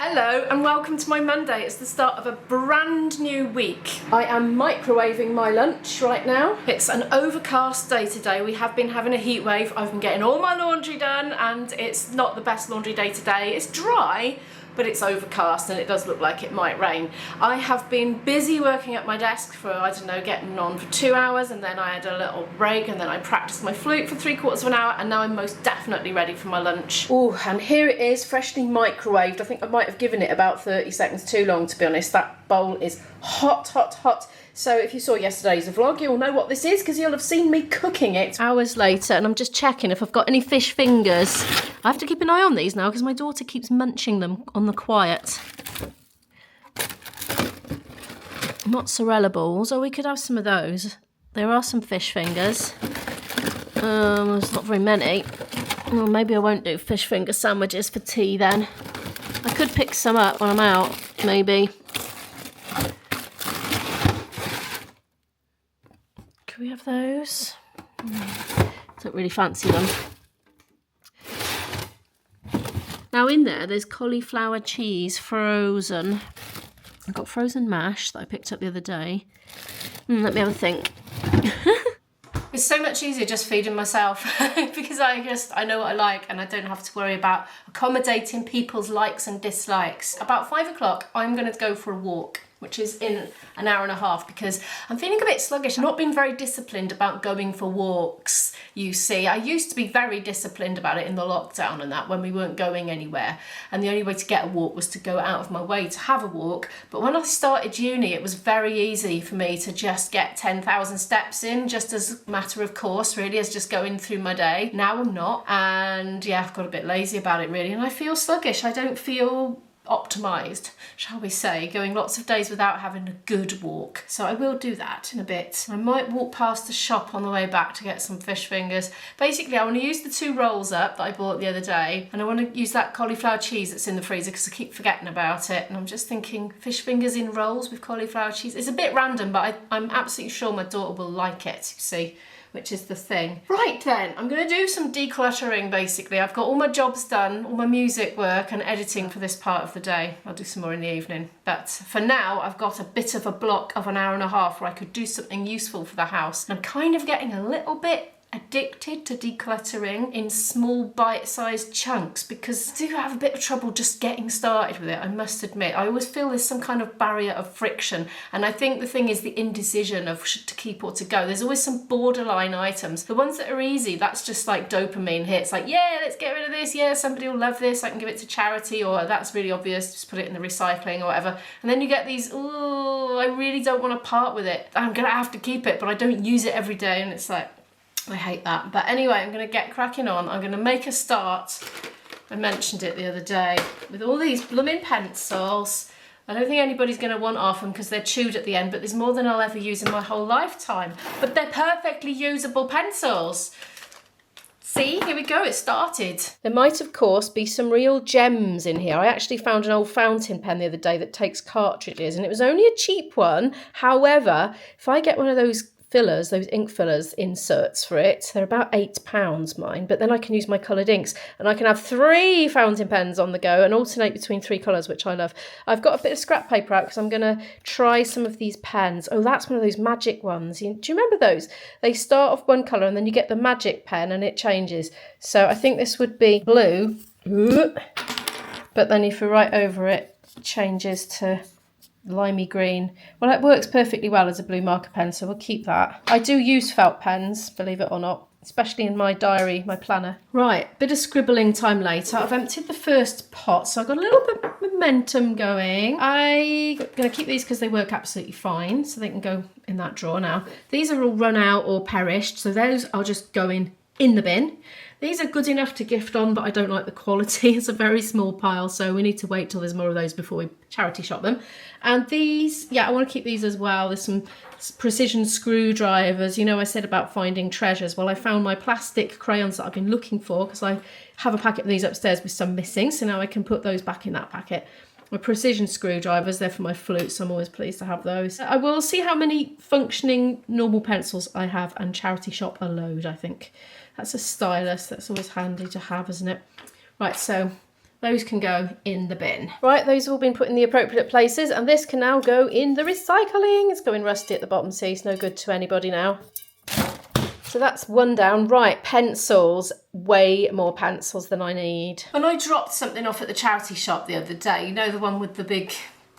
Hello and welcome to my Monday. It's the start of a brand new week. I am microwaving my lunch right now. It's an overcast day today. We have been having a heat wave. I've been getting all my laundry done and it's not the best laundry day today. It's dry, but it's overcast and it does look like it might rain. I have been busy working at my desk for, I don't know, getting on for 2 hours, and then I had a little break and then I practiced my flute for 3/4 of an hour, and now I'm most definitely ready for my lunch. Oh, and here it is, freshly microwaved. I think I might have given it about 30 seconds too long, to be honest. That bowl is hot, hot, hot. So if you saw yesterday's vlog, you'll know what this is because you'll have seen me cooking it. Hours later, and I'm just checking if I've got any fish fingers. I have to keep an eye on these now because my daughter keeps munching them on the quiet. Mozzarella balls. Oh, we could have some of those. There are some fish fingers. There's not very many. Well, maybe I won't do fish finger sandwiches for tea then. I could pick some up when I'm out, maybe. Can we have those? Don't really fancy them. Now in there's cauliflower cheese frozen. I've got frozen mash that I picked up the other day. Let me have a think. It's so much easier just feeding myself because I know what I like and I don't have to worry about accommodating people's likes and dislikes. About 5 o'clock, I'm going to go for a walk, which is in an hour and a half, because I'm feeling a bit sluggish. I've not been very disciplined about going for walks, you see. I used to be very disciplined about it in the lockdown and that, when we weren't going anywhere. And the only way to get a walk was to go out of my way to have a walk. But when I started uni, it was very easy for me to just get 10,000 steps in, just as a matter of course, really, as just going through my day. Now I'm not. And yeah, I've got a bit lazy about it, really. And I feel sluggish. I don't feel optimised, shall we say, going lots of days without having a good walk. So I will do that in a bit. I might walk past the shop on the way back to get some fish fingers. Basically, I want to use the 2 rolls up that I bought the other day, and I want to use that cauliflower cheese that's in the freezer because I keep forgetting about it. And I'm just thinking, fish fingers in rolls with cauliflower cheese. It's a bit random, but I'm absolutely sure my daughter will like it, you see, which is the thing. Right then, I'm going to do some decluttering basically. I've got all my jobs done, all my music work and editing for this part of the day. I'll do some more in the evening. But for now, I've got a bit of a block of an hour and a half where I could do something useful for the house. And I'm kind of getting a little bit addicted to decluttering in small bite-sized chunks because I do have a bit of trouble just getting started with it, I must admit. I always feel there's some kind of barrier of friction, and I think the thing is the indecision of to keep or to go. There's always some borderline items. The ones that are easy, that's just like dopamine hits, like, yeah, let's get rid of this, yeah, somebody will love this, I can give it to charity, or that's really obvious, just put it in the recycling or whatever. And then you get these, oh, I really don't want to part with it, I'm gonna have to keep it, but I don't use it every day, and it's like, I hate that. But anyway, I'm going to get cracking on. I'm going to make a start. I mentioned it the other day with all these blooming pencils. I don't think anybody's going to want off them because they're chewed at the end, but there's more than I'll ever use in my whole lifetime. But they're perfectly usable pencils. See, here we go, it started. There might, of course, be some real gems in here. I actually found an old fountain pen the other day that takes cartridges, and it was only a cheap one. However, if I get one of those fillers, those ink fillers inserts for it, they're about £8 mine, but then I can use my coloured inks and I can have 3 fountain pens on the go and alternate between 3 colours, which I love. I've got a bit of scrap paper out because I'm going to try some of these pens. Oh, that's one of those magic ones. Do you remember those? They start off one colour and then you get the magic pen and it changes. So I think this would be blue, but then if you write over it, it changes to limey green. Well, it works perfectly well as a blue marker pen, so we'll keep that. I do use felt pens, believe it or not, especially in my diary, my planner. Right, bit of scribbling time later. I've emptied the first pot, so I've got a little bit of momentum going. I'm going to keep these because they work absolutely fine, so they can go in that drawer now. These are all run out or perished, so those I'll just go in the bin. These are good enough to gift on, but I don't like the quality. It's a very small pile, so we need to wait till there's more of those before we charity shop them. And these, yeah, I want to keep these as well. There's some precision screwdrivers. You know, I said about finding treasures. Well, I found my plastic crayons that I've been looking for because I have a packet of these upstairs with some missing, so now I can put those back in that packet. My precision screwdrivers, they're for my flute, so I'm always pleased to have those. I will see how many functioning normal pencils I have and charity shop a load, I think. That's a stylus, that's always handy to have, isn't it? Right, so those can go in the bin. Right, those have all been put in the appropriate places, and this can now go in the recycling. It's going rusty at the bottom, see, it's no good to anybody now. So that's one down. Right, pencils. Way more pencils than I need. When I dropped something off at the charity shop the other day, you know, the one with the big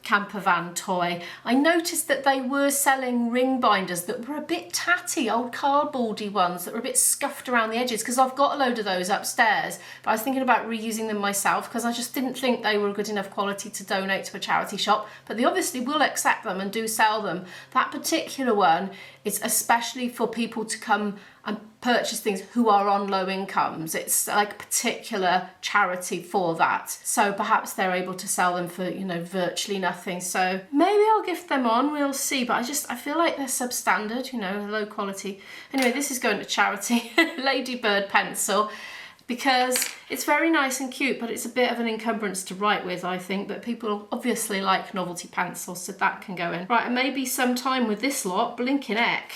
camper van toy, I noticed that they were selling ring binders that were a bit tatty, old cardboardy ones that were a bit scuffed around the edges, because I've got a load of those upstairs, but I was thinking about reusing them myself because I just didn't think they were good enough quality to donate to a charity shop, but they obviously will accept them and do sell them. That particular one is especially for people to come and purchase things who are on low incomes. It's like a particular charity for that. So perhaps they're able to sell them for, you know, virtually nothing. So maybe I'll gift them on, we'll see. But I feel like they're substandard, you know, low quality. Anyway, this is going to charity. Ladybird pencil. Because it's very nice and cute, but it's a bit of an encumbrance to write with, I think. But people obviously like novelty pencils, so that can go in. Right, and maybe sometime with this lot, blinking heck.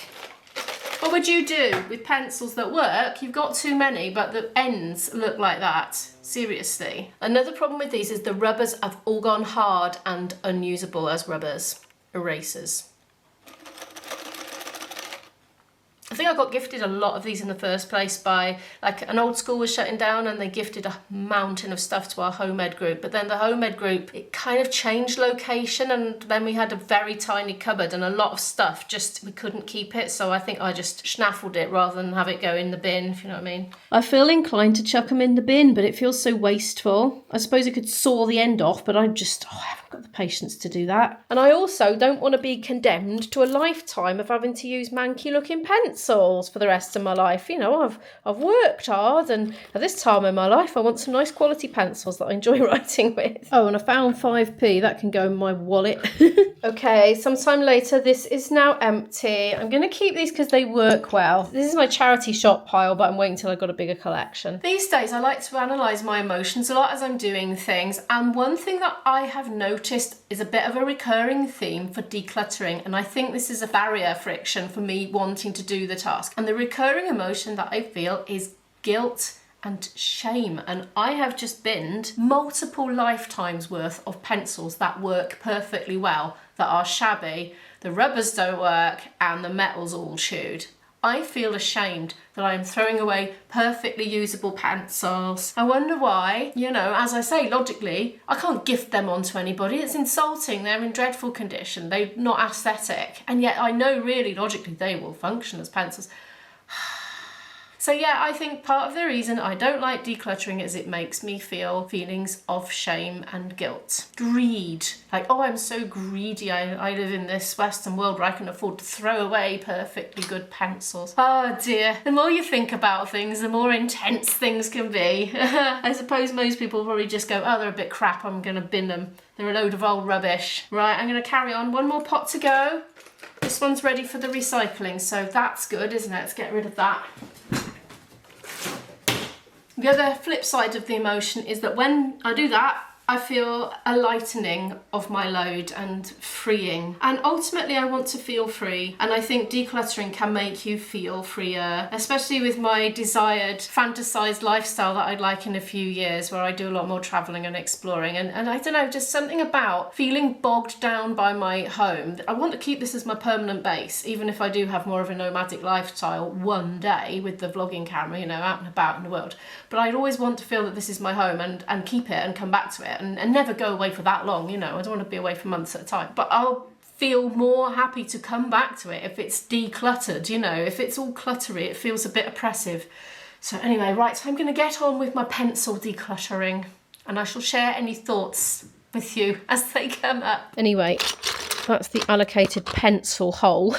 What would you do with pencils that work? You've got too many, but the ends look like that. Seriously. Another problem with these is the rubbers have all gone hard and unusable as rubbers. Erasers. I think I got gifted a lot of these in the first place by, like, an old school was shutting down and they gifted a mountain of stuff to our home ed group. But then the home ed group, it kind of changed location, and then we had a very tiny cupboard and a lot of stuff, just we couldn't keep it. So I think I just schnaffled it rather than have it go in the bin, if you know what I mean. I feel inclined to chuck them in the bin, but it feels so wasteful. I suppose I could saw the end off, but I haven't got the patience to do that. And I also don't want to be condemned to a lifetime of having to use manky looking pencils for the rest of my life. You know, I've worked hard, and at this time in my life I want some nice quality pencils that I enjoy writing with. Oh, and I found 5p, that can go in my wallet. Okay, sometime later. This is now empty. I'm going to keep these because they work well. This is my charity shop pile, but I'm waiting till I've got a bigger collection. These days I like to analyse my emotions a lot as I'm doing things, and one thing that I have noticed is a bit of a recurring theme for decluttering, and I think this is a barrier friction for me wanting to do the task. And the recurring emotion that I feel is guilt and shame, and I have just binned multiple lifetimes worth of pencils that work perfectly well that are shabby, the rubbers don't work, and the metal's all chewed. I feel ashamed that I am throwing away perfectly usable pencils. I wonder why. You know, as I say, logically, I can't gift them on to anybody. It's insulting. They're in dreadful condition. They're not aesthetic. And yet I know really logically they will function as pencils. So yeah, I think part of the reason I don't like decluttering is it makes me feel feelings of shame and guilt. Greed. Like, oh, I'm so greedy. I live in this Western world where I can afford to throw away perfectly good pencils. Oh dear. The more you think about things, the more intense things can be. I suppose most people probably just go, oh, they're a bit crap, I'm going to bin them. They're a load of old rubbish. Right, I'm going to carry on. One more pot to go. This one's ready for the recycling, so that's good, isn't it? Let's get rid of that. The other flip side of the emotion is that when I do that, I feel a lightening of my load and freeing. And ultimately I want to feel free, and I think decluttering can make you feel freer, especially with my desired fantasized lifestyle that I'd like in a few years, where I do a lot more traveling and exploring. And I don't know, just something about feeling bogged down by my home. I want to keep this as my permanent base, even if I do have more of a nomadic lifestyle one day with the vlogging camera, you know, out and about in the world. But I'd always want to feel that this is my home and keep it and come back to it. And never go away for that long, you know. I don't want to be away for months at a time. But I'll feel more happy to come back to it if it's decluttered, you know. If it's all cluttery, it feels a bit oppressive. So anyway, right, so I'm going to get on with my pencil decluttering, and I shall share any thoughts with you as they come up. Anyway, that's the allocated pencil hole.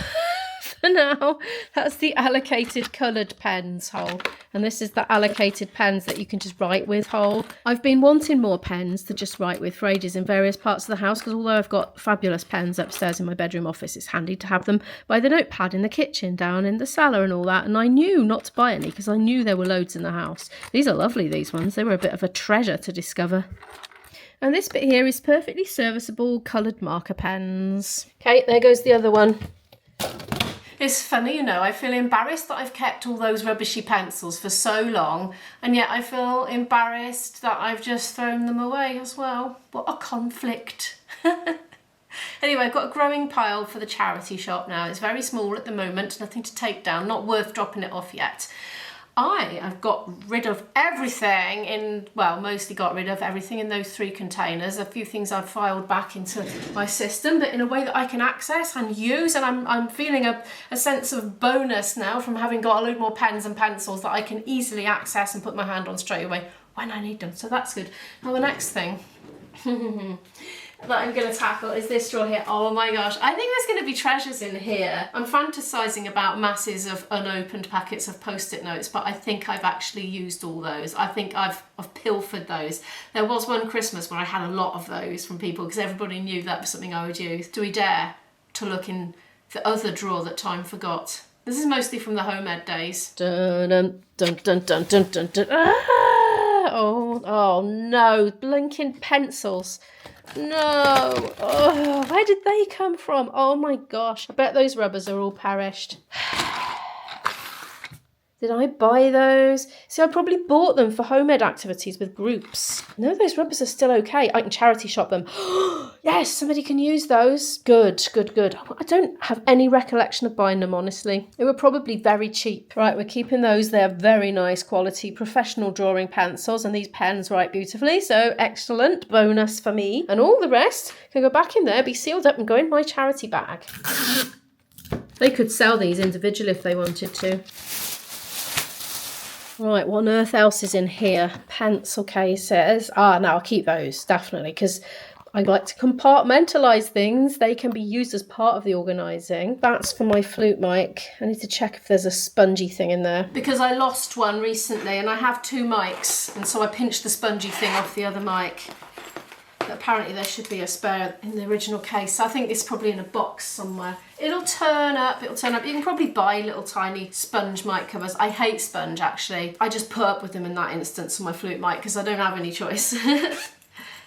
For now, that's the allocated coloured pens hole, and this is the allocated pens that you can just write with hole. I've been wanting more pens to just write with for ages in various parts of the house, because although I've got fabulous pens upstairs in my bedroom office, it's handy to have them by the notepad in the kitchen, down in the cellar and all that, and I knew not to buy any because I knew there were loads in the house. These are lovely, these ones. They were a bit of a treasure to discover. And this bit here is perfectly serviceable coloured marker pens. Okay, there goes the other one. It's funny, you know, I feel embarrassed that I've kept all those rubbishy pencils for so long, and yet I feel embarrassed that I've just thrown them away as well. What a conflict. Anyway, I've got a growing pile for the charity shop now. It's very small at the moment, nothing to take down, not worth dropping it off yet. I have got rid of everything in, well, mostly got rid of everything in those 3 containers. A few things I've filed back into my system, but in a way that I can access and use, and I'm feeling a sense of bonus now from having got a load more pens and pencils that I can easily access and put my hand on straight away when I need them, so that's good. Now the next thing that I'm going to tackle is this drawer here. Oh my gosh, I think there's going to be treasures in here. I'm fantasising about masses of unopened packets of post-it notes, but I think I've actually used all those. I think I've pilfered those. There was one Christmas where I had a lot of those from people because everybody knew that was something I would use. Do we dare to look in the other drawer that time forgot? This is mostly from the home ed days. Dun dun dun dun dun dun dun dun. Ah! Oh no, blinking pencils. No. Oh, where did they come from? Oh my gosh. I bet those rubbers are all perished. Did I buy those? See, I probably bought them for home ed activities with groups. No, those rubbers are still okay. I can charity shop them. Yes, somebody can use those. Good, good, good. I don't have any recollection of buying them, honestly. They were probably very cheap. Right, we're keeping those. They're very nice quality professional drawing pencils, and these pens write beautifully, so excellent. Bonus for me. And all the rest can go back in there, be sealed up and go in my charity bag. They could sell these individually if they wanted to. Right, what on earth else is in here? Pencil cases. No, I'll keep those, definitely, because I like to compartmentalise things. They can be used as part of the organising. That's for my flute mic. I need to check if there's a spongy thing in there. Because I lost one recently, and I have 2 mics, and so I pinched the spongy thing off the other mic. But apparently there should be a spare in the original case. I think it's probably in a box somewhere. It'll turn up. You can probably buy little tiny sponge mic covers. I hate sponge, actually. I just put up with them in that instance on my flute mic because I don't have any choice.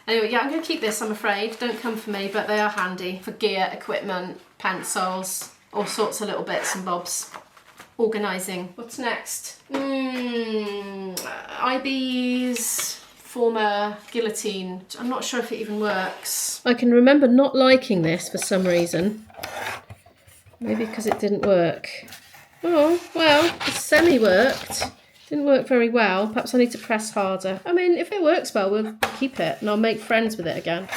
Anyway, yeah, I'm going to keep this, I'm afraid. Don't come for me, but they are handy for gear, equipment, pencils, all sorts of little bits and bobs. Organising. What's next? IB's former guillotine. I'm not sure if it even works. I can remember not liking this for some reason. Maybe because it didn't work. Oh, well, it semi-worked. Didn't work very well. Perhaps I need to press harder. I mean, if it works well, we'll keep it and I'll make friends with it again.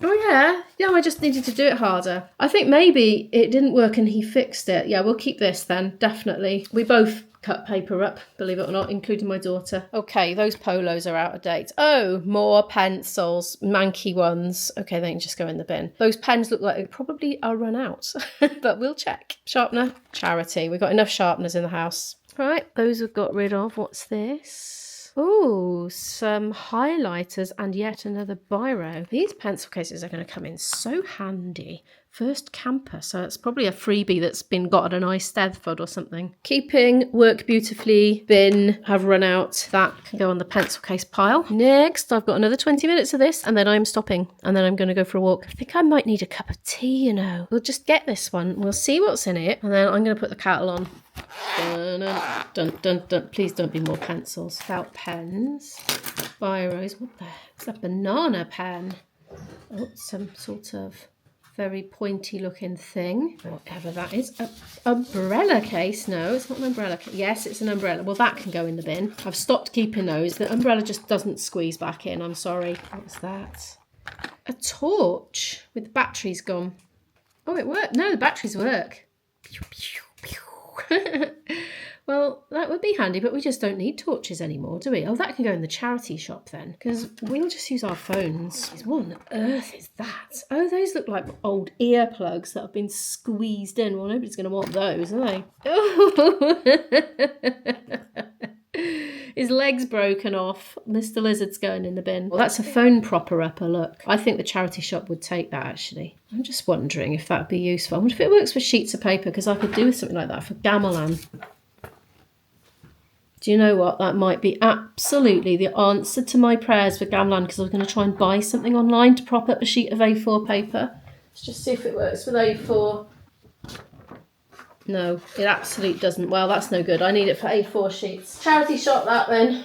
Oh yeah, I just needed to do it harder. I think maybe it didn't work and he fixed it. Yeah, we'll keep this then, definitely. We both cut paper up, believe it or not, including my daughter. Okay, those polos are out of date. Oh, more pencils, manky ones. Okay, they can just go in the bin. Those pens look like they probably are run out, but we'll check. Sharpener, charity. We've got enough sharpeners in the house. Right, those we've got rid of. What's this? Oh, some highlighters and yet another biro. These pencil cases are going to come in so handy. First camper, so it's probably a freebie that's been got at an Iceland or something. Keeping, work beautifully, bin, have run out. That can go on the pencil case pile. Next, I've got another 20 minutes of this and then I'm stopping and then I'm going to go for a walk. I think I might need a cup of tea, you know. We'll just get this one. We'll see what's in it and then I'm going to put the kettle on. Dun, dun, dun, dun, dun. Please don't be more pencils. Felt pens, biros. What the heck's a banana pen? Oh, some sort of very pointy looking thing, whatever that is. A umbrella case. No, it's not an umbrella case. Yes, it's an umbrella. Well, that can go in the bin. I've stopped keeping those. The umbrella just doesn't squeeze back in. I'm sorry. What's that? A torch with the batteries gone. Oh, it worked. No, the batteries work. Pew, pew, pew. Well, that would be handy, but we just don't need torches anymore, do we? Oh, that can go in the charity shop then, because we'll just use our phones. What on earth is that? Oh, those look like old earplugs that have been squeezed in. Well, nobody's going to want those, are they? Oh. His leg's broken off. Mr. Lizard's going in the bin. Well, that's a phone propper-upper, look. I think the charity shop would take that, actually. I'm just wondering if that would be useful. I wonder if it works for sheets of paper, because I could do with something like that for gamelan. Do you know what? That might be absolutely the answer to my prayers for gamelan, because I was going to try and buy something online to prop up a sheet of A4 paper. Let's just see if it works with A4. No, it absolutely doesn't. Well, that's no good. I need it for A4 sheets. Charity shop that then.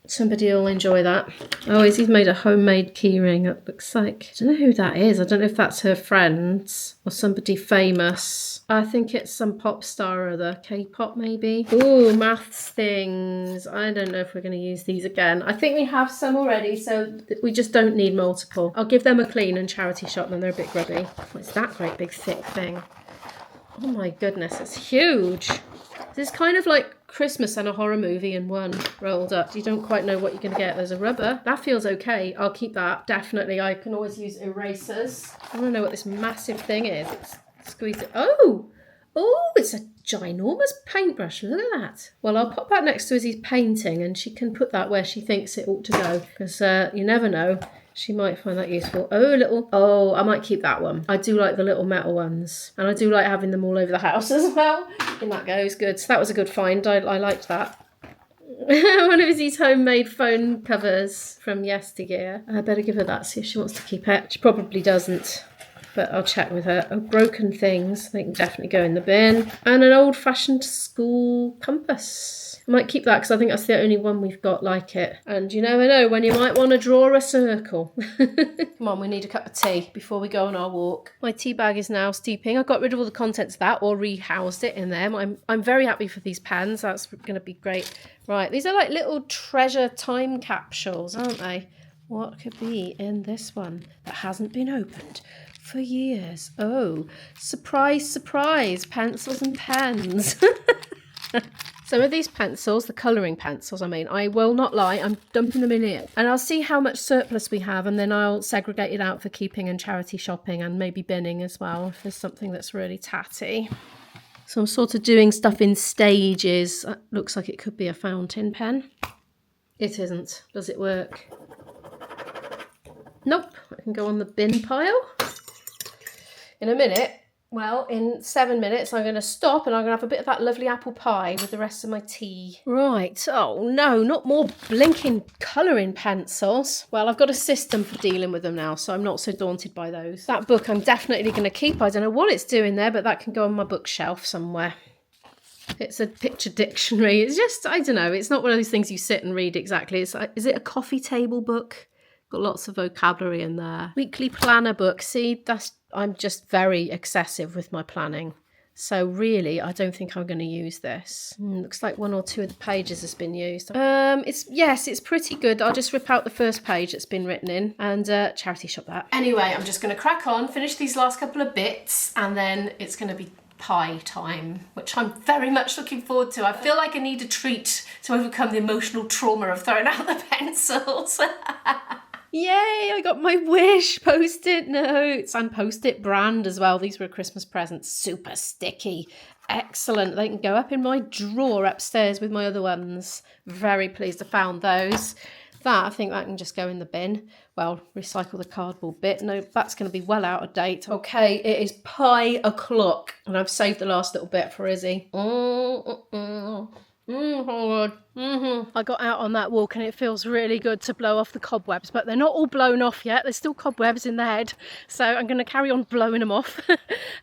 Somebody will enjoy that. Oh, he's made a homemade keyring. It looks like, I don't know who that is. I don't know if that's her friends or somebody famous. I think it's some pop star or other. K-pop maybe. Ooh, maths things. I don't know if we're going to use these again. I think we have some already, so we just don't need multiple. I'll give them a clean and charity shop them. They're a bit grubby. What's that great big thick thing? Oh my goodness, it's huge. This is kind of like Christmas and a horror movie in one rolled up. You don't quite know what you're going to get. There's a rubber. That feels okay. I'll keep that. Definitely. I can always use erasers. I want to know what this massive thing is. Let's squeeze it. Oh, it's a ginormous paintbrush. Look at that. Well, I'll pop that next to Izzy's painting and she can put that where she thinks it ought to go. Because you never know. She might find that useful. Oh, I might keep that one. I do like the little metal ones. And I do like having them all over the house as well. And that goes good. So that was a good find. I liked that. One of Izzy's homemade phone covers from yesteryear. I better give her that, see if she wants to keep it. She probably doesn't. But I'll check with her. Oh, broken things. They can definitely go in the bin. And an old-fashioned school compass. I might keep that because I think that's the only one we've got like it. And you never know when you might want to draw a circle. Come on, we need a cup of tea before we go on our walk. My tea bag is now steeping. I got rid of all the contents of that or rehoused it in there. I'm very happy for these pans. That's going to be great. Right, these are like little treasure time capsules, aren't they? What could be in this one that hasn't been opened for years? Oh, surprise, surprise, pencils and pens. Some of these pencils, the colouring pencils, I will not lie, I'm dumping them in here. And I'll see how much surplus we have and then I'll segregate it out for keeping and charity shopping and maybe binning as well if there's something that's really tatty. So I'm sort of doing stuff in stages. That looks like it could be a fountain pen. It isn't. Does it work? Nope. I can go on the bin pile. In a minute. Well, in 7 minutes, I'm going to stop and I'm going to have a bit of that lovely apple pie with the rest of my tea. Right. Oh, no, not more blinking colouring pencils. Well, I've got a system for dealing with them now, so I'm not so daunted by those. That book I'm definitely going to keep. I don't know what it's doing there, but that can go on my bookshelf somewhere. It's a picture dictionary. It's just, I don't know, it's not one of those things you sit and read exactly. It's like, is it a coffee table book? Got lots of vocabulary in there. Weekly planner book. See, I'm just very excessive with my planning. So really, I don't think I'm going to use this. Looks like 1 or 2 of the pages has been used. It's pretty good. I'll just rip out the first page that's been written in and charity shop that. Anyway, I'm just going to crack on, finish these last couple of bits, and then it's going to be pie time, which I'm very much looking forward to. I feel like I need a treat to overcome the emotional trauma of throwing out the pencils. Yay, I got my Wish post-it notes and post-it brand as well. These were a Christmas present. Super sticky. Excellent. They can go up in my drawer upstairs with my other ones. Very pleased I found those. I think that can just go in the bin. Well, recycle the cardboard bit. No, that's going to be well out of date. Okay, it is pie o'clock. And I've saved the last little bit for Izzy. I got out on that walk and it feels really good to blow off the cobwebs, but they're not all blown off yet. There's still cobwebs in the head, so I'm going to carry on blowing them off.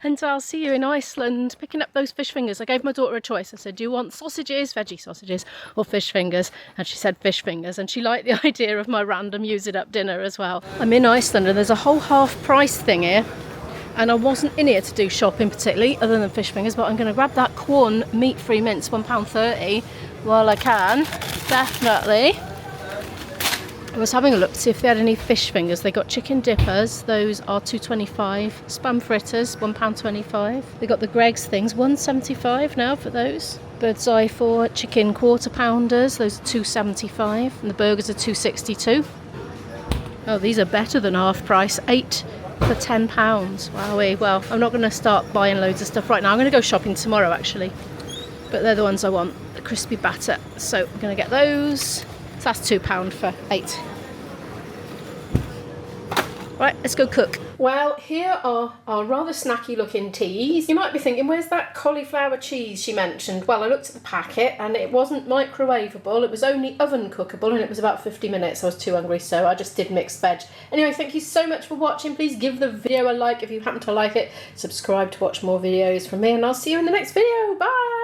And I'll see you in Iceland picking up those fish fingers. I gave my daughter a choice. I said, do you want sausages, veggie sausages, or fish fingers? And she said fish fingers, and she liked the idea of my random use it up dinner as well. I'm in Iceland and there's a whole half price thing here. And I wasn't in here to do shopping particularly, other than fish fingers, but I'm going to grab that Quorn meat-free mince, £1.30, while I can. Definitely. I was having a look to see if they had any fish fingers. They got chicken dippers, those are £2.25. Spam fritters, £1.25. They got the Greggs things, £1.75 now for those. Bird's eye for chicken quarter pounders, those are £2.75. And the burgers are £2.62. Oh, these are better than half price, 8 for £10. Wowee. Well, I'm not going to start buying loads of stuff right now. I'm going to go shopping tomorrow actually, but they're the ones I want, the crispy batter, so I'm going to get those. So that's £2 for 8. Right, let's go cook. Well, here are our rather snacky looking teas. You might be thinking, where's that cauliflower cheese she mentioned? Well, I looked at the packet and it wasn't microwavable. It was only oven cookable and it was about 50 minutes. I was too hungry, so I just did mixed veg. Anyway, thank you so much for watching. Please give the video a like if you happen to like it. Subscribe to watch more videos from me and I'll see you in the next video. Bye!